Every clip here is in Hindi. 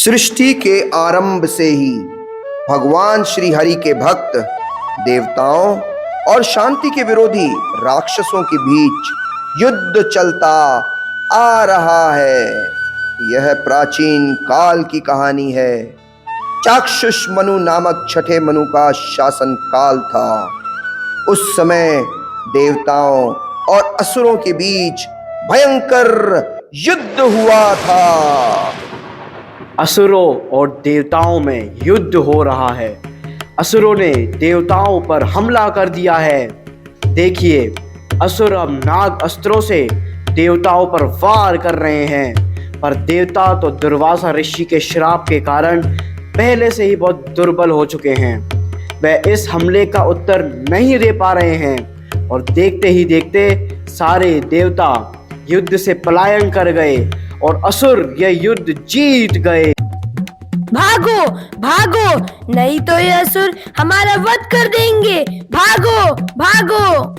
सृष्टि के आरंभ से ही भगवान श्री हरि के भक्त देवताओं और शांति के विरोधी राक्षसों के बीच युद्ध चलता आ रहा है। यह प्राचीन काल की कहानी है। चाक्षुष मनु नामक छठे मनु का शासन काल था। उस समय देवताओं और असुरों के बीच भयंकर युद्ध हुआ था। असुरों और देवताओं में युद्ध हो रहा है। असुरों ने देवताओं पर हमला कर दिया है। देखिए, असुर अब नाग अस्त्रों से देवताओं पर वार कर रहे हैं, पर देवता तो दुर्वासा ऋषि के श्राप के कारण पहले से ही बहुत दुर्बल हो चुके हैं। वह इस हमले का उत्तर नहीं दे पा रहे हैं और देखते ही देखते सारे देवता युद्ध से पलायन कर गए और असुर यह युद्ध जीत गए। भागो भागो, नहीं तो ये असुर हमारा वध कर देंगे। भागो भागो।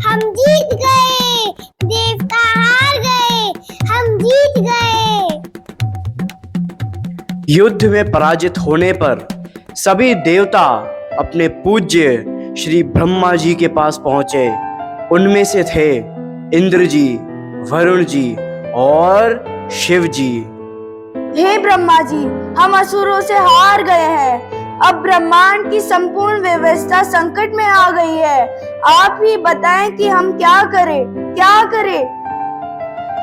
हम जीत गए, देवता हार गए, हम जीत गए। युद्ध में पराजित होने पर सभी देवता अपने पूज्य श्री ब्रह्मा जी के पास पहुंचे। उनमें से थे इंद्र जी, वरुण जी और शिव जी। हे ब्रह्मा जी, हम असुरों से हार गए हैं। अब ब्रह्मांड की संपूर्ण व्यवस्था संकट में आ गई है। आप ही बताएं कि हम क्या करें, क्या करें?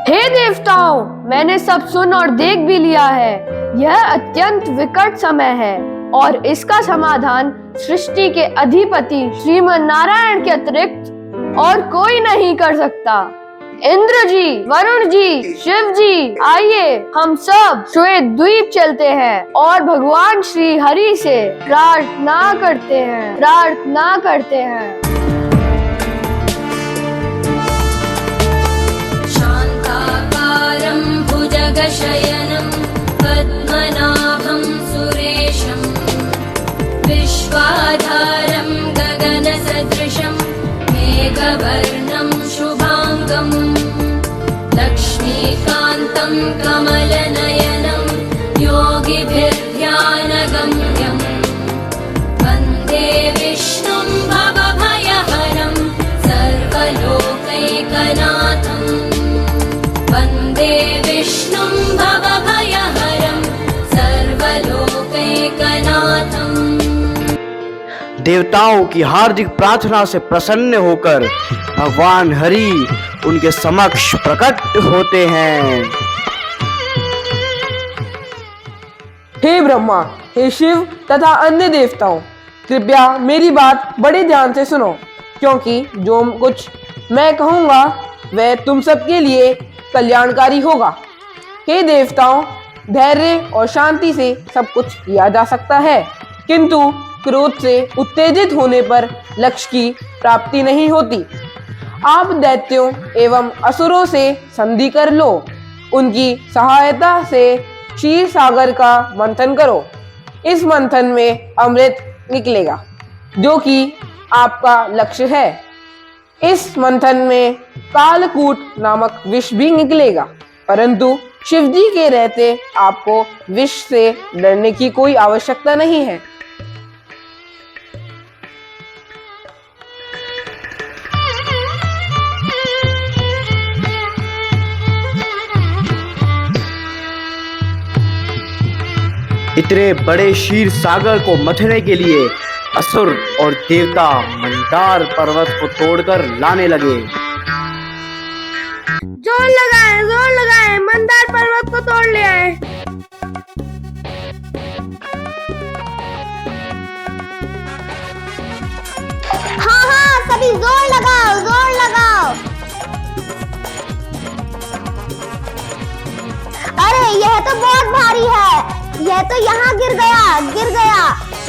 हे देवताओं, मैंने सब सुन और देख भी लिया है। यह अत्यंत विकट समय है और इसका समाधान सृष्टि के अधिपति श्रीमन नारायण के अतिरिक्त और कोई नहीं कर सकता। इंद्र जी, वरुण जी, शिव जी, आइए हम सब श्वेत द्वीप चलते हैं और भगवान श्री हरि से प्रार्थना करते हैं। शांताकारं भुजगशयनं पद्मनाभं सुरेशं विश्वाधारं गगनसदृशं मेघवर्णं शुभांगं लक्ष्मीकान्तं कमलनयनं योगिभिर्ध्यानगम्यं वन्दे विष्णुं भवभयहरं सर्वलोकैकनाथं वन्दे विष्णुं भवभयहरं सर्वलोकैकनाथं। देवताओं की हार्दिक प्रार्थना से प्रसन्न होकर भगवान हरि उनके समक्ष प्रकट होते हैं। हे ब्रह्मा, हे शिव तथा अन्य देवताओं, कृपया मेरी बात बड़े ध्यान से सुनो, क्योंकि जो कुछ मैं कहूँगा वह तुम सबके लिए कल्याणकारी होगा। हे देवताओं, धैर्य और शांति से सब कुछ किया जा सकता है, किंतु क्रोध से उत्तेजित होने पर लक्ष्य की प्राप्ति नहीं होती। आप दैत्यों एवं असुरों से संधि कर लो। उनकी सहायता से क्षीर सागर का मंथन करो। इस मंथन में अमृत निकलेगा, जो कि आपका लक्ष्य है। इस मंथन में कालकूट नामक विष भी निकलेगा, परंतु शिवजी के रहते आपको विष से डरने की कोई आवश्यकता नहीं है। इतने बड़े क्षीर सागर को मथने के लिए असुर और देवता मंदार पर्वत को तोड़कर लाने लगे। जोर लगाएं, मंदार पर्वत को तोड़ ले आए। हाँ, सभी जोर लगाओ। अरे यह तो बहुत भारी है। यह तो यहाँ गिर गया।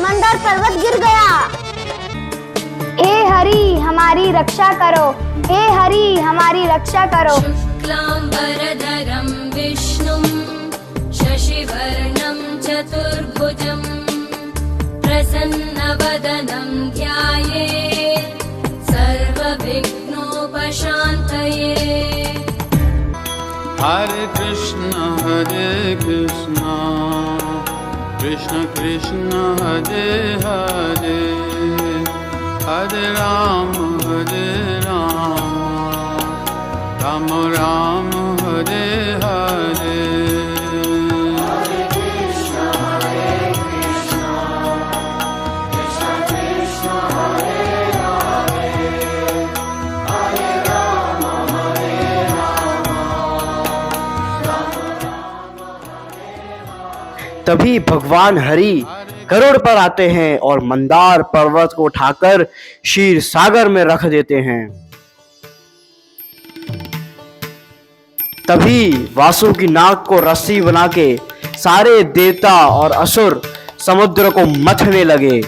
मंदार पर्वत गिर गया। हे हरि, हमारी रक्षा करो। हे हरि, हमारी रक्षा करो। शुक्लांबरधरं विष्णुं शशिवर्णं चतुर्भुजं प्रसन्नवदनं ध्यायेत् सर्वविघ्नोपशान्तये। शान्तये हरे कृष्ण कृष्ण कृष्ण हरे हरे हरे राम राम राम हरे हरे तभी भगवान हरि गरुड़ पर आते हैं और मंदार पर्वत को उठाकर क्षीर सागर में रख देते हैं। तभी वासुकी नाग को रस्सी बना के सारे देवता और असुर समुद्र को मथने लगे।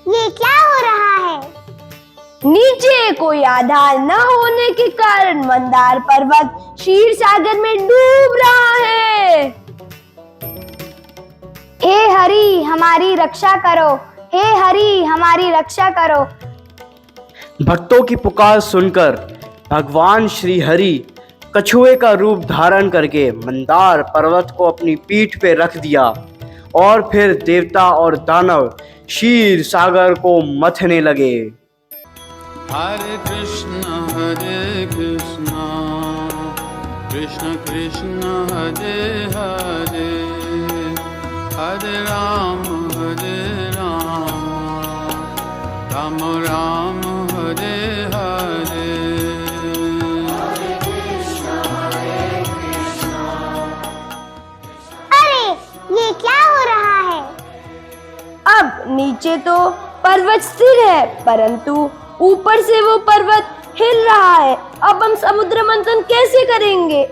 ये क्या हो रहा है? नीचे कोई आधार न होने के कारण मंदार पर्वत क्षीर सागर में डूब रहा है। हे हरि हमारी रक्षा करो, हे हरि हमारी रक्षा करो। भक्तों की पुकार सुनकर भगवान श्री हरि कछुए का रूप धारण करके मंदार पर्वत को अपनी पीठ पे रख दिया और फिर देवता और दानव क्षीर सागर को मथने लगे। हरे कृष्ण कृष्ण कृष्ण हरे हरे हरे राम राम राम हरे हरे अरे ये क्या हो रहा है? अब नीचे तो पर्वत स्थिर है, परंतु ऊपर से वो पर्वत हिल रहा है। अब हम समुद्र मंथन कैसे करेंगे?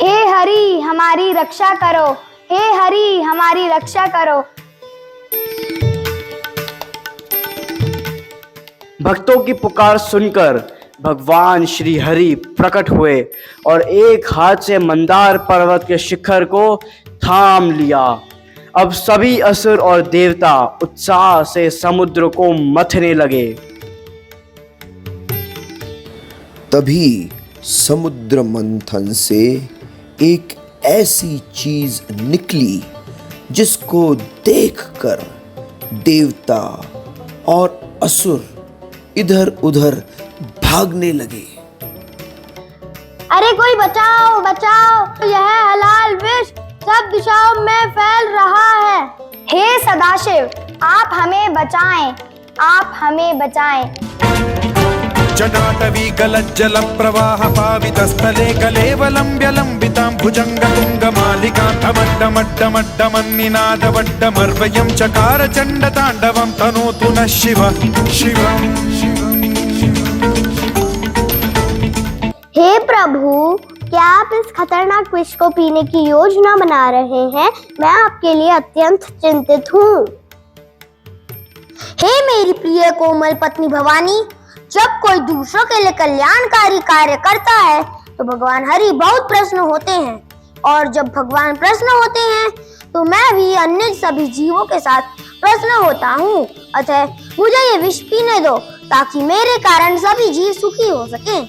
हे हरि हमारी रक्षा करो, हे हरि हमारी रक्षा करो। भक्तों की पुकार सुनकर भगवान श्री हरि प्रकट हुए और एक हाथ से मंदार पर्वत के शिखर को थाम लिया। अब सभी असुर और देवता उत्साह से समुद्र को मथने लगे। तभी समुद्र मंथन से एक ऐसी चीज निकली जिसको देखकर देवता और असुर इधर उधर भागने लगे। अरे कोई बचाओ बचाओ, यह हलाल विष सब दिशाओं में फैल रहा है। हे सदाशिव आप हमें बचाएं, आप हमें बचाएं। जटाटवी गलज्जल प्रवाह पावितस्थले कलेवलम्ब्य लम्बितां भुजङ्गतुङ्गमालिकां धमड्डमड्डमड्डमन्निनादवड्डमर्वयं चकार चण्डताण्डवं तनोतु नः शिवम्। हे प्रभु क्या आप इस खतरनाक विष को पीने की योजना बना रहे हैं? मैं आपके लिए अत्यंत चिंतित हूँ। हे मेरी प्रिय कोमल पत्नी भवानी, जब कोई दूसरों के लिए कल्याणकारी कार्य करता है तो भगवान हरि बहुत प्रसन्न होते हैं, और जब भगवान प्रसन्न होते हैं तो मैं भी अन्य सभी जीवों के साथ प्रसन्न होता हूँ। अतः मुझे ये विष पीने दो ताकि मेरे कारण सभी जीव सुखी हो सकें।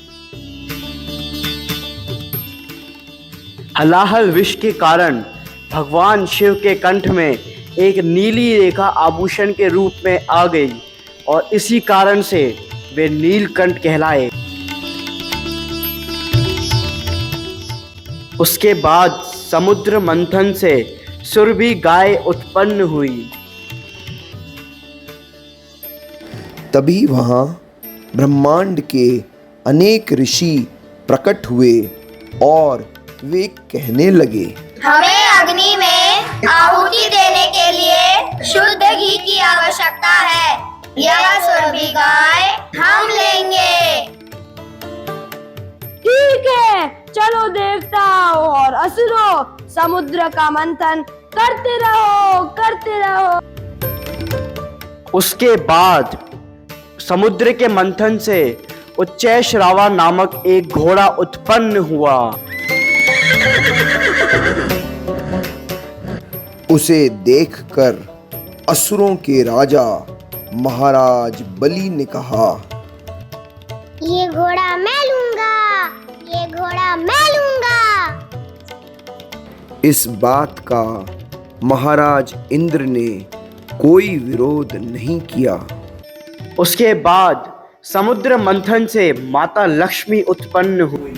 हलाहल विष के कारण भगवान शिव के कंठ में एक नीली रेखा आभूषण के रूप में आ गई और इसी कारण से वे नीलकंठ कहलाए। उसके बाद समुद्र मंथन से सुरभि गाय उत्पन्न हुई। तभी वहां ब्रह्मांड के अनेक ऋषि प्रकट हुए और वे कहने लगे, हमें अग्नि में आहुति देने के लिए शुद्ध घी की आवश्यकता है। यह सुरभि गाय हम लेंगे। ठीक है, चलो देवताओं और असुरों, समुद्र का मंथन करते रहो, करते रहो। उसके बाद समुद्र के मंथन से उच्चैश्रवा नामक एक घोड़ा उत्पन्न हुआ। उसे देखकर असुरों के राजा महाराज बलि ने कहा, ये घोड़ा मैं लूंगा, ये घोड़ा मैं लूंगा। इस बात का महाराज इंद्र ने कोई विरोध नहीं किया। उसके बाद समुद्र मंथन से माता लक्ष्मी उत्पन्न हुई।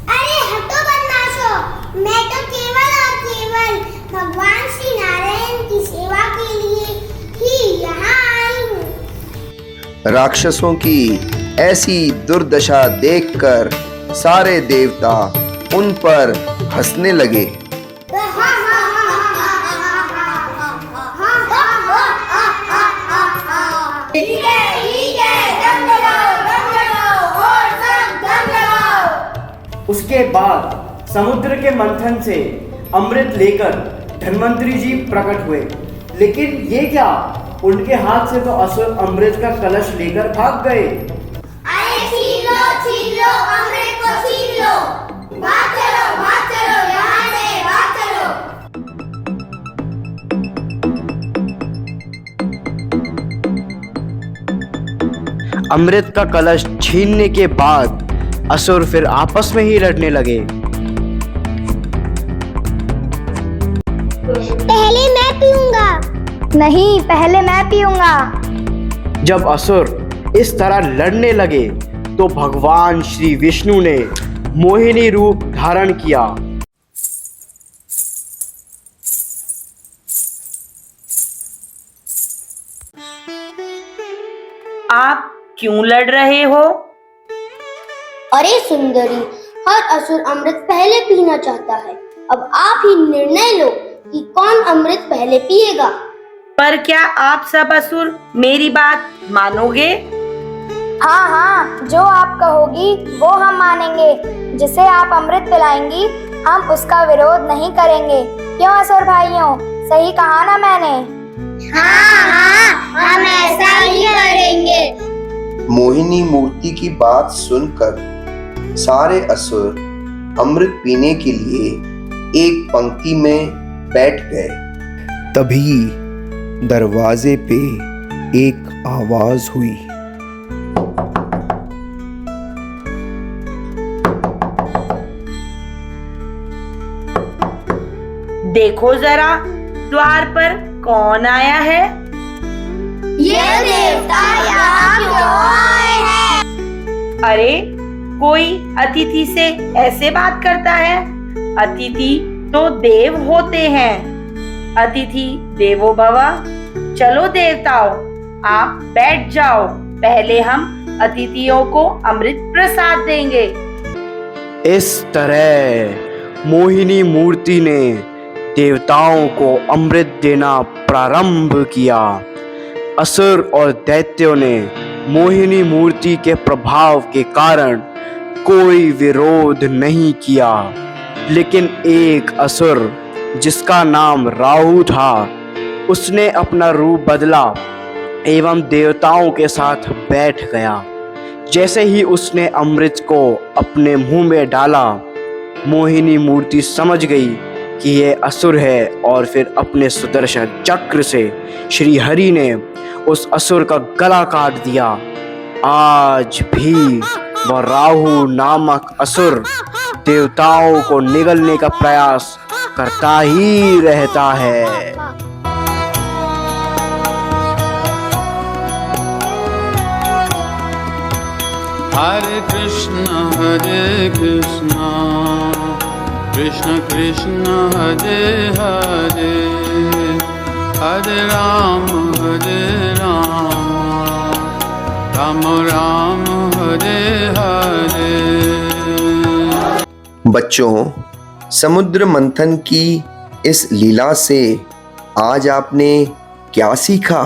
अरे हटो बदमाशों, मैं तो केवल और केवल भगवान श्री नारायण की सेवा के लिए ही यहाँ आई हूँ। राक्षसों की ऐसी दुर्दशा देखकर सारे देवता उन पर हंसने लगे। उसके बाद समुद्र के मंथन से अमृत लेकर धन्वंतरी जी प्रकट हुए। लेकिन ये क्या, उनके हाथ से तो असुर अमृत का कलश लेकर भाग गए। अरे छीन लो अमृत को छीन लो, भाग चलो यहाँ से भाग चलो। अमृत का कलश छीनने के बाद असुर फिर आपस में ही लड़ने लगे। पहले मैं पीऊंगा। नहीं, पहले मैं पीऊंगा। जब असुर इस तरह लड़ने लगे तो भगवान श्री विष्णु ने मोहिनी रूप धारण किया। आप क्यों लड़ रहे हो? अरे सुंदरी, हर असुर अमृत पहले पीना चाहता है। अब आप ही निर्णय लो कि कौन अमृत पहले पिएगा। पर क्या आप सब असुर मेरी बात मानोगे? हाँ हाँ, जो आप कहोगी वो हम मानेंगे। जिसे आप अमृत पिलाएंगी हम उसका विरोध नहीं करेंगे। क्यों असुर भाइयों, सही कहा ना मैंने? हाँ हाँ, हम ऐसा ही करेंगे। मोहिनी मूर्ति की बात सुनकर सारे असुर अमृत पीने के लिए एक पंक्ति में बैठ गए। तभी दरवाजे पे एक आवाज हुई। देखो जरा, द्वार पर कौन आया है? ये देवता यहाँ क्यों आए हैं? अरे, कोई अतिथि से ऐसे बात करता है? अतिथि तो देव होते हैं। अतिथि देवो भव। चलो देवताओं, आप बैठ जाओ। पहले हम अतिथियों को अमृत प्रसाद देंगे। इस तरह मोहिनी मूर्ति ने देवताओं को अमृत देना प्रारंभ किया। असुर और दैत्यों ने मोहिनी मूर्ति के प्रभाव के कारण कोई विरोध नहीं किया। लेकिन एक असुर जिसका नाम राहु था, उसने अपना रूप बदला एवं देवताओं के साथ बैठ गया। जैसे ही उसने अमृत को अपने मुंह में डाला, मोहिनी मूर्ति समझ गई कि ये असुर है और फिर अपने सुदर्शन चक्र से श्री हरि ने उस असुर का गला काट दिया। आज भी वह राहु नामक असुर देवताओं को निगलने का प्रयास करता ही रहता है। हरे कृष्ण कृष्ण कृष्ण हरे हरे, हरे राम राम राम हरे हरे। बच्चों, समुद्र मंथन की इस लीला से आज आपने क्या सीखा?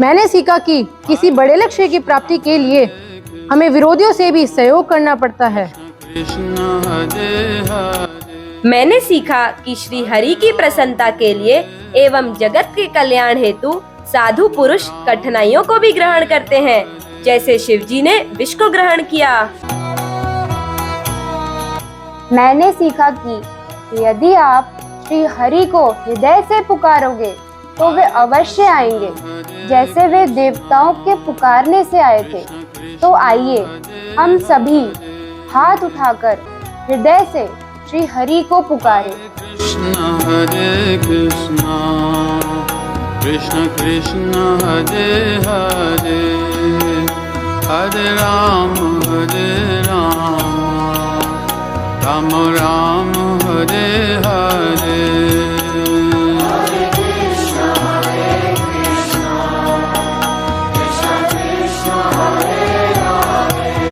मैंने सीखा कि किसी बड़े लक्ष्य की प्राप्ति के लिए हमें विरोधियों से भी सहयोग करना पड़ता है। कृष्ण हरे हरे। मैंने सीखा कि श्री हरि की प्रसन्नता के लिए एवं जगत के कल्याण हेतु साधु पुरुष कठिनाइयों को भी ग्रहण करते हैं, जैसे शिव जी ने विष को ग्रहण किया। मैंने सीखा कि यदि आप श्री हरि को हृदय से पुकारोगे तो वे अवश्य आएंगे, जैसे वे देवताओं के पुकारने से आए थे। तो आइए हम सभी हाथ उठाकर हृदय से श्री हरि को पुकारें। कृष्ण हरे कृष्ण कृष्ण कृष्ण हरे हरे, हरे राम राम राम हरे हरे।